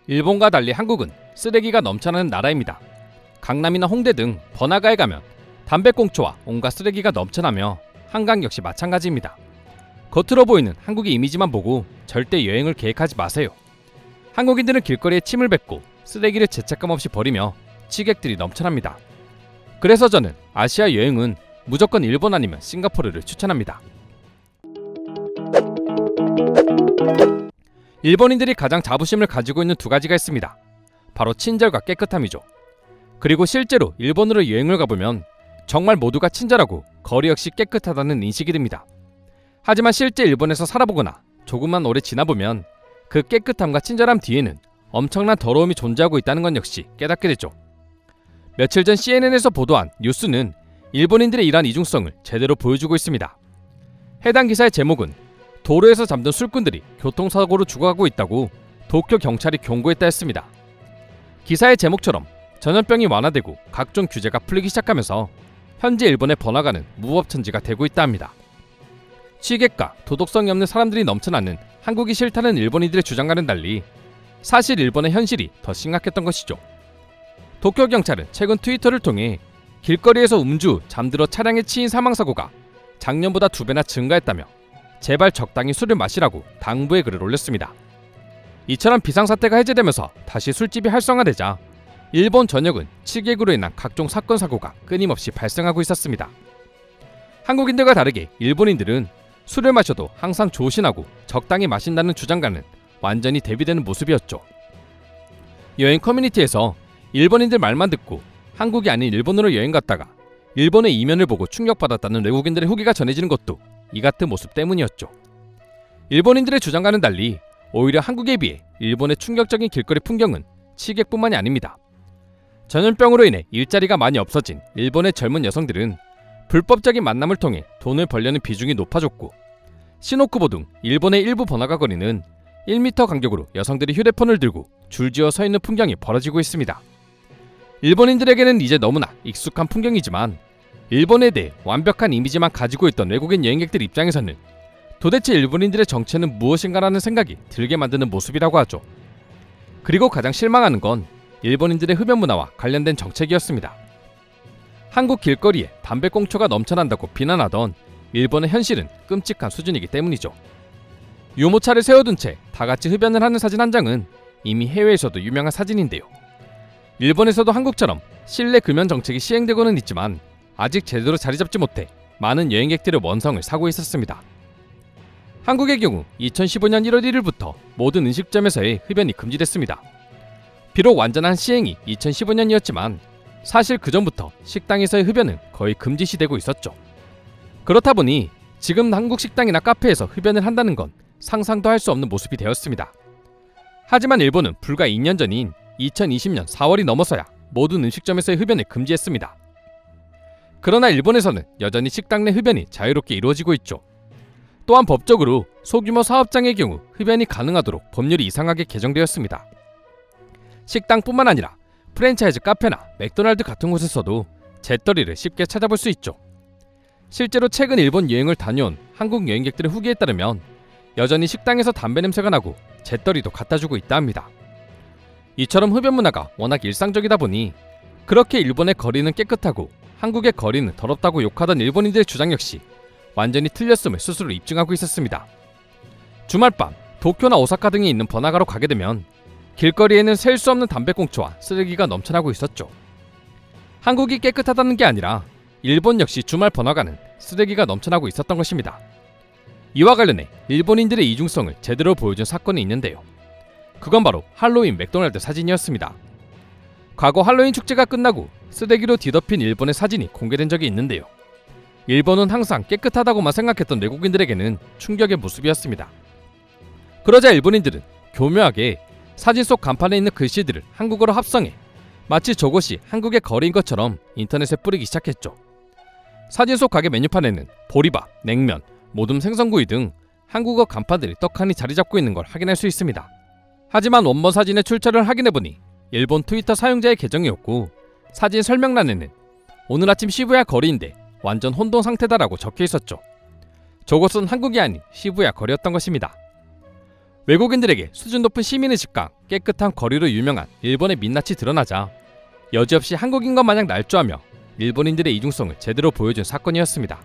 일본과 달리 한국은 쓰레기가 넘쳐나는 나라입니다. 강남이나 홍대 등 번화가에 가면 담배꽁초와 온갖 쓰레기가 넘쳐나며 한강 역시 마찬가지입니다. 겉으로 보이는 한국의 이미지만 보고 절대 여행을 계획하지 마세요. 한국인들은 길거리에 침을 뱉고 쓰레기를 죄책감 없이 버리며 취객들이 넘쳐납니다. 그래서 저는 아시아 여행은 무조건 일본 아니면 싱가포르를 추천합니다. 일본인들이 가장 자부심을 가지고 있는 두 가지가 있습니다. 바로 친절과 깨끗함이죠. 그리고 실제로 일본으로 여행을 가보면 정말 모두가 친절하고 거리 역시 깨끗하다는 인식이 듭니다. 하지만 실제 일본에서 살아보거나 조금만 오래 지나보면 그 깨끗함과 친절함 뒤에는 엄청난 더러움이 존재하고 있다는 건 역시 깨닫게 되죠. 며칠 전 CNN에서 보도한 뉴스는 일본인들의 이러한 이중성을 제대로 보여주고 있습니다. 해당 기사의 제목은 도로에서 잠든 술꾼들이 교통사고로 죽어가고 있다고 도쿄 경찰이 경고했다 했습니다. 기사의 제목처럼 전염병이 완화되고 각종 규제가 풀리기 시작하면서 현재 일본의 번화가는 무법천지가 되고 있다 합니다. 취객과 도덕성이 없는 사람들이 넘쳐나는 한국이 싫다는 일본인들의 주장과는 달리 사실 일본의 현실이 더 심각했던 것이죠. 도쿄 경찰은 최근 트위터를 통해 길거리에서 음주, 잠들어 차량에 치인 사망사고가 작년보다 2배나 증가했다며 제발 적당히 술을 마시라고 당부의 글을 올렸습니다. 이처럼 비상사태가 해제되면서 다시 술집이 활성화되자 일본 전역은 취객으로 인한 각종 사건 사고가 끊임없이 발생하고 있었습니다. 한국인들과 다르게 일본인들은 술을 마셔도 항상 조신하고 적당히 마신다는 주장과는 완전히 대비되는 모습이었죠. 여행 커뮤니티에서 일본인들 말만 듣고 한국이 아닌 일본으로 여행 갔다가 일본의 이면을 보고 충격받았다는 외국인들의 후기가 전해지는 것도 이 같은 모습 때문이었죠. 일본인들의 주장과는 달리 오히려 한국에 비해 일본의 충격적인 길거리 풍경은 취객뿐만이 아닙니다. 전염병으로 인해 일자리가 많이 없어진 일본의 젊은 여성들은 불법적인 만남을 통해 돈을 벌려는 비중이 높아졌고, 시노쿠보 등 일본의 일부 번화가 거리는 1m 간격으로 여성들이 휴대폰을 들고 줄지어 서 있는 풍경이 벌어지고 있습니다. 일본인들에게는 이제 너무나 익숙한 풍경이지만 일본에 대해 완벽한 이미지만 가지고 있던 외국인 여행객들 입장에서는 도대체 일본인들의 정체는 무엇인가라는 생각이 들게 만드는 모습이라고 하죠. 그리고 가장 실망하는 건 일본인들의 흡연 문화와 관련된 정책이었습니다. 한국 길거리에 담배꽁초가 넘쳐난다고 비난하던 일본의 현실은 끔찍한 수준이기 때문이죠. 유모차를 세워둔 채 다같이 흡연을 하는 사진 한 장은 이미 해외에서도 유명한 사진인데요. 일본에서도 한국처럼 실내 금연 정책이 시행되고는 있지만 아직 제대로 자리 잡지 못해 많은 여행객들의 원성을 사고 있었습니다. 한국의 경우 2015년 1월 1일부터 모든 음식점에서의 흡연이 금지됐습니다. 비록 완전한 시행이 2015년이었지만 사실 그 전부터 식당에서의 흡연은 거의 금지시되고 있었죠. 그렇다 보니 지금 한국 식당이나 카페에서 흡연을 한다는 건 상상도 할 수 없는 모습이 되었습니다. 하지만 일본은 불과 2년 전인 2020년 4월이 넘어서야 모든 음식점에서의 흡연을 금지했습니다. 그러나 일본에서는 여전히 식당 내 흡연이 자유롭게 이루어지고 있죠. 또한 법적으로 소규모 사업장의 경우 흡연이 가능하도록 법률이 이상하게 개정되었습니다. 식당뿐만 아니라 프랜차이즈 카페나 맥도날드 같은 곳에서도 재떨이를 쉽게 찾아볼 수 있죠. 실제로 최근 일본 여행을 다녀온 한국 여행객들의 후기에 따르면 여전히 식당에서 담배 냄새가 나고 재떨이도 갖다주고 있다 합니다. 이처럼 흡연 문화가 워낙 일상적이다 보니 그렇게 일본의 거리는 깨끗하고 한국의 거리는 더럽다고 욕하던 일본인들의 주장 역시 완전히 틀렸음을 스스로 입증하고 있었습니다. 주말 밤 도쿄나 오사카 등에 있는 번화가로 가게 되면 길거리에는 셀 수 없는 담배꽁초와 쓰레기가 넘쳐나고 있었죠. 한국이 깨끗하다는 게 아니라 일본 역시 주말 번화가는 쓰레기가 넘쳐나고 있었던 것입니다. 이와 관련해 일본인들의 이중성을 제대로 보여준 사건이 있는데요. 그건 바로 할로윈 맥도날드 사진이었습니다. 과거 할로윈 축제가 끝나고 쓰레기로 뒤덮인 일본의 사진이 공개된 적이 있는데요. 일본은 항상 깨끗하다고만 생각했던 외국인들에게는 충격의 모습이었습니다. 그러자 일본인들은 교묘하게 사진 속 간판에 있는 글씨들을 한국어로 합성해 마치 저곳이 한국의 거리인 것처럼 인터넷에 뿌리기 시작했죠. 사진 속 가게 메뉴판에는 보리밥, 냉면, 모둠 생선구이 등 한국어 간판들이 떡하니 자리 잡고 있는 걸 확인할 수 있습니다. 하지만 원본 사진의 출처를 확인해보니 일본 트위터 사용자의 계정이었고, 사진 설명란에는 오늘 아침 시부야 거리인데 완전 혼돈 상태다라고 적혀 있었죠. 저곳은 한국이 아닌 시부야 거리였던 것입니다. 외국인들에게 수준 높은 시민의식과 깨끗한 거리로 유명한 일본의 민낯이 드러나자 여지없이 한국인 것 마냥 날조하며 일본인들의 이중성을 제대로 보여준 사건이었습니다.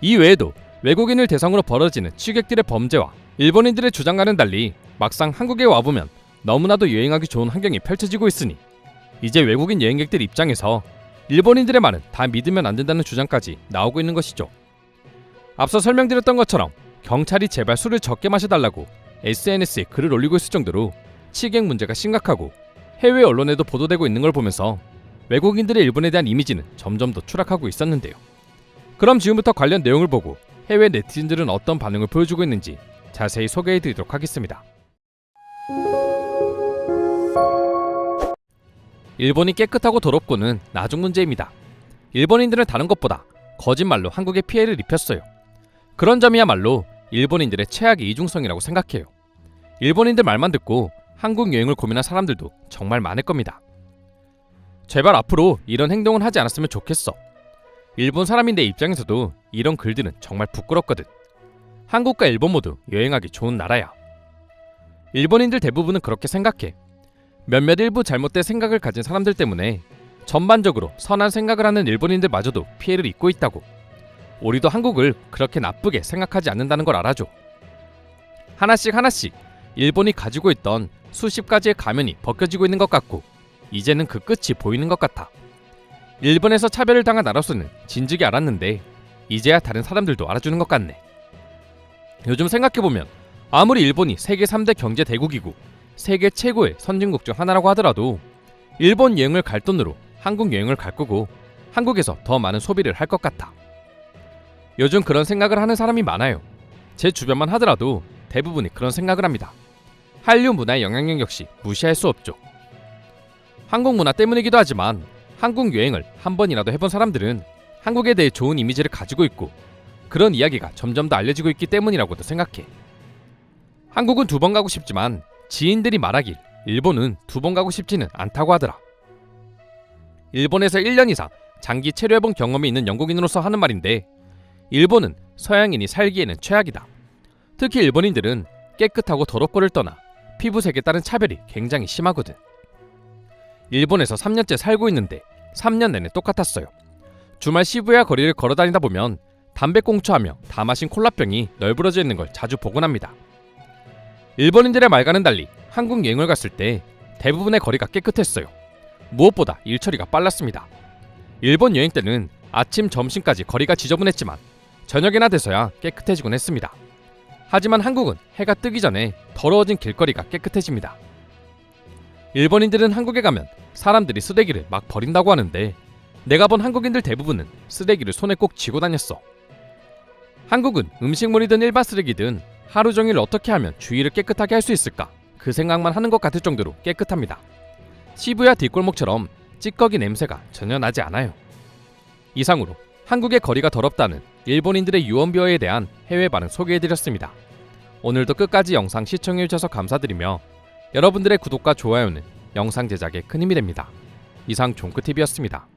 이 외에도 외국인을 대상으로 벌어지는 취객들의 범죄와 일본인들의 주장과는 달리 막상 한국에 와보면 너무나도 여행하기 좋은 환경이 펼쳐지고 있으니 이제 외국인 여행객들 입장에서 일본인들의 말은 다 믿으면 안 된다는 주장까지 나오고 있는 것이죠. 앞서 설명드렸던 것처럼 경찰이 제발 술을 적게 마셔달라고 SNS에 글을 올리고 있을 정도로 취객 문제가 심각하고 해외 언론에도 보도되고 있는 걸 보면서 외국인들의 일본에 대한 이미지는 점점 더 추락하고 있었는데요. 그럼 지금부터 관련 내용을 보고 해외 네티즌들은 어떤 반응을 보여주고 있는지 자세히 소개해드리도록 하겠습니다. 일본이 깨끗하고 더럽고는 나중 문제입니다. 일본인들은 다른 것보다 거짓말로 한국에 피해를 입혔어요. 그런 점이야말로 일본인들의 최악의 이중성이라고 생각해요. 일본인들 말만 듣고 한국 여행을 고민한 사람들도 정말 많을 겁니다. 제발 앞으로 이런 행동은 하지 않았으면 좋겠어. 일본 사람인 내 입장에서도 이런 글들은 정말 부끄럽거든. 한국과 일본 모두 여행하기 좋은 나라야. 일본인들 대부분은 그렇게 생각해. 몇몇 일부 잘못된 생각을 가진 사람들 때문에 전반적으로 선한 생각을 하는 일본인들마저도 피해를 입고 있다고. 우리도 한국을 그렇게 나쁘게 생각하지 않는다는 걸 알아줘. 하나씩 일본이 가지고 있던 수십 가지의 가면이 벗겨지고 있는 것 같고 이제는 그 끝이 보이는 것 같아. 일본에서 차별을 당한 나로서는 진즉에 알았는데 이제야 다른 사람들도 알아주는 것 같네. 요즘 생각해보면 아무리 일본이 세계 3대 경제 대국이고 세계 최고의 선진국 중 하나라고 하더라도 일본 여행을 갈 돈으로 한국 여행을 갈 거고 한국에서 더 많은 소비를 할 것 같아. 요즘 그런 생각을 하는 사람이 많아요. 제 주변만 하더라도 대부분이 그런 생각을 합니다. 한류 문화의 영향력 역시 무시할 수 없죠. 한국 문화 때문이기도 하지만 한국 여행을 한 번이라도 해본 사람들은 한국에 대해 좋은 이미지를 가지고 있고 그런 이야기가 점점 더 알려지고 있기 때문이라고도 생각해. 한국은 2번 가고 싶지만 지인들이 말하길 일본은 2번 가고 싶지는 않다고 하더라. 일본에서 1년 이상 장기 체류해본 경험이 있는 영국인으로서 하는 말인데 일본은 서양인이 살기에는 최악이다. 특히 일본인들은 깨끗하고 더럽고를 떠나 피부색에 따른 차별이 굉장히 심하거든. 일본에서 3년째 살고 있는데 3년 내내 똑같았어요. 주말 시부야 거리를 걸어다니다 보면 담배 꽁초하며 다 마신 콜라병이 널브러져 있는 걸 자주 보곤 합니다. 일본인들의 말과는 달리 한국 여행을 갔을 때 대부분의 거리가 깨끗했어요. 무엇보다 일처리가 빨랐습니다. 일본 여행 때는 아침, 점심까지 거리가 지저분했지만 저녁이나 돼서야 깨끗해지곤 했습니다. 하지만 한국은 해가 뜨기 전에 더러워진 길거리가 깨끗해집니다. 일본인들은 한국에 가면 사람들이 쓰레기를 막 버린다고 하는데 내가 본 한국인들 대부분은 쓰레기를 손에 꼭 쥐고 다녔어. 한국은 음식물이든 일반 쓰레기든 하루 종일 어떻게 하면 주위를 깨끗하게 할 수 있을까 그 생각만 하는 것 같을 정도로 깨끗합니다. 시부야 뒷골목처럼 찌꺼기 냄새가 전혀 나지 않아요. 이상으로 한국의 거리가 더럽다는 일본인들의 유언비어에 대한 해외 반응 소개해드렸습니다. 오늘도 끝까지 영상 시청해주셔서 감사드리며 여러분들의 구독과 좋아요는 영상 제작에 큰 힘이 됩니다. 이상 종크TV였습니다.